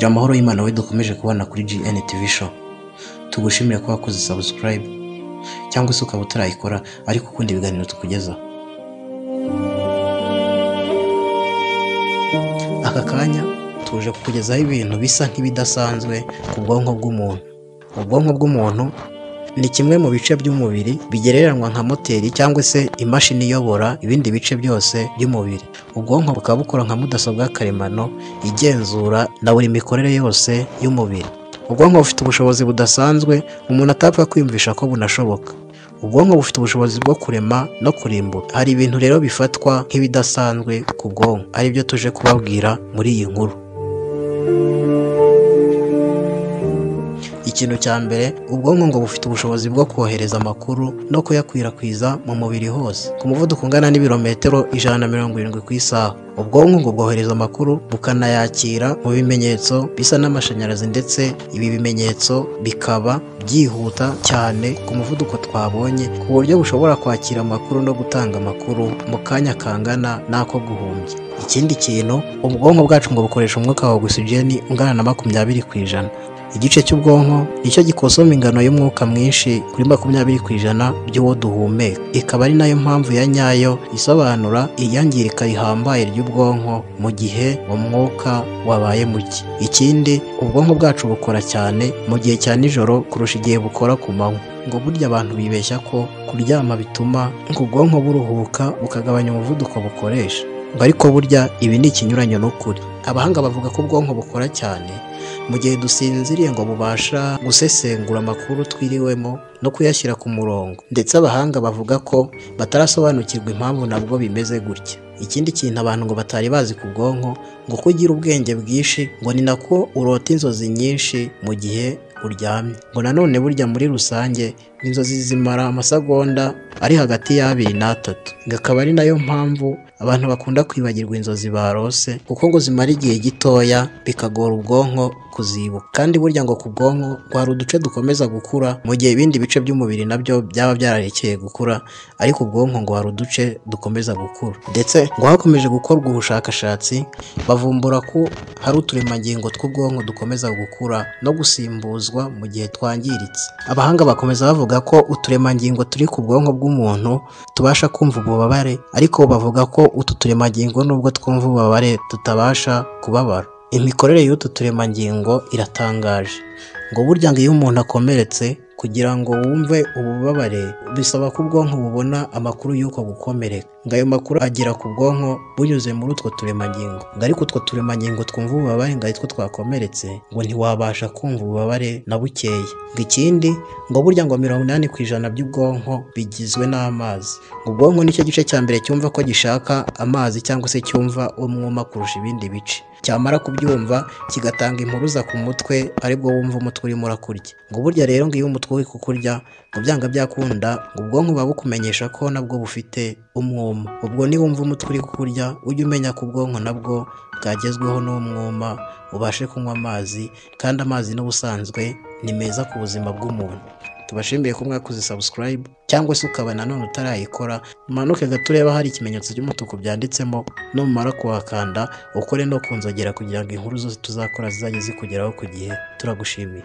gira amahoro y'Imana we dukomeje kubana kuri GN TV show. Tugushimire ko wakoze subscribe cyangwa se ukaba utarayikora ariko ukunda ibiganiro tukugeza. Aka kanya tuje kukugezaho ibintu bisa nk'ibidasanzwe ku bwonko bw'umuntu. Ubwonko bw'umuntu ni kimwe mu bice by'umubiri bigereranywa nka moteri cyangwa se imashini iyobora ibindi bice byose by'umubiri. Ubwonko bukaba bukora nka mudasobwa karemano igenzura na buri mikorere yose y'umubiri. Ubwonko bufite ubushobozi budasanzwe umuntu atapfa kwiyumvisha ko bunashoboka. Ubwonko bufite ubushobozi bwo kurema no kurimbura. Hari ibintu rero bifatwa nk'ibidasanzwe ku bwonko, ari byo tuje kubabwira muri iyi nkuru. Ikintu cya mbere, ubwonko ngo bufite ubushobozi bwo kohereza amakuru no kuyakwirakwiza mu mubiri hose ku muvuduko ungana n'ibirometero 170 ku isaha. Ubwonko ngo bwohereza amakuru bukanayakira mu bimenyetso bisa n'amashanyarazi, ndetse ibi bimenyetso bikaba byihuta cyane ku muvuduko twabonye, ku buryo bushobora kwakira amakuru no gutanga amakuru mu kanya kangana n'ako guhumbya. Ikindi kintu, ubwonko bwacu ngo bukoresha umwuka wa oxygen ungana na 20%. Igice cy'ubwonko nicyo gikosoma ingano y'umwuka mwinshi kuri 20% by'uwo duhumeka. Ikaba ari nayo mpamvu ya nyayo isobanura iyangirika rihambaye ry'ubwonko mu gihe umwuka wabaye muke. Ikindi, ubwonko bwacu bukora cyane mu gihe cya nijoro kurusha igihe bukora ku manywa. Ngo burya abantu bibeshya ko kuryama bituma ngo ubwonko buruhuka bukagabanya umuvuduko bukoresha. Ariko burya ibi ni ikinyuranyo n'ukuri. Abahanga bavuga ko ubwonko bukora cyane mu gihe dusinziriye ngo bubasha gusesengura amakuru twiriwemo no kuyashyira ku murongo, ndetse abahanga bavuga ko batarasobanukirwa impamvu nabwo bimeze gutya. Ikindi kintu abantu ngo batari bazi ku bwonko, ngo kugira ubwenge bwinshi ngo ni nako urota inzozi nyinshi mu gihe uryamye. Ngo nanone burya muri rusange inzozi zimara amasegonda ari hagati y'2 n'3. Akaba ari nayo mpamvu abantu bakunda kwibagirwa inzozi barose, kuko ngo zimara igihe gitoya bikagora ubwonko kuzibuka. Kandi burya ngo ku bwonko hari uduce dukomeza gukura mu gihe ibindi bice by'umubiri nabyo byaba byararekeye gukura, ariko ubwonko ngo hari uduce dukomeza gukura. Ndetse ngo hakomeje gukorwa ubushakashatsi bavumbura ko hari uturemangingo tw'ubwonko dukomeza gukura no gusimbuzwa mu gihe twangiritse. Abahanga bakomeza bavuga ko uturemangingo turi ku bwonko bw'umuntu tubasha kumva ububabare, ariko bavuga ko utu turemangingo nubwo twumva ububabare tutabasha kubabara. Imikorere y'utu turemangingo iratangaje. Ngo burya ngo iyo umuntu akomeretse, kugira ngo wumve ububabare bisaba ko ubwonko bubona amakuru y'uko gukomereka. Ngo ayo makuru agera ku bwonko bunyuze muri utwo turemangingo. Ngo ariko utwo turemangingo twumva ububabare ngo aritwo twakomeretse, ngo ntiwabasha kumva ububabare na bukeya. Ngo ikindi, ngo burya ngo 80% by'ubwonko bigizwe n'amazi. Ngo ubwonko nicyo gice cya mbere cyumva ko gishaka amazi cyangwa se cyumva umwuma kurusha ibindi bice. Cyamara kubyumva kigatanga impuruza ku mutwe, aribwo wumva umutwe urimo urakurya. Ngo burya rero ngo iyo umutwe uri kukurya, ngo byanga byakunda ngo ubwonko buba bukumenyesha ko nabwo bufite umwuma. Ubwo niwumva umutwe uri kukurya, ujye umenya ko ubwonko nabwo bwagezweho n'umwuma, ubashe kunywa amazi. Kandi amazi n'ubusanzwe ni meza ku buzima bw'umuntu. Tubashimiye ko mwakoze subscribe cyangwa se ukaba nanone utarayikora, manuke gatureba hari ikimenyetso cy'umutuku byanditsemo, numara kuhakanda ukore no kunzogera kugira ngo inkuru zose tuzakora zizajye zikugeraho ku gihe. Turagushimiye.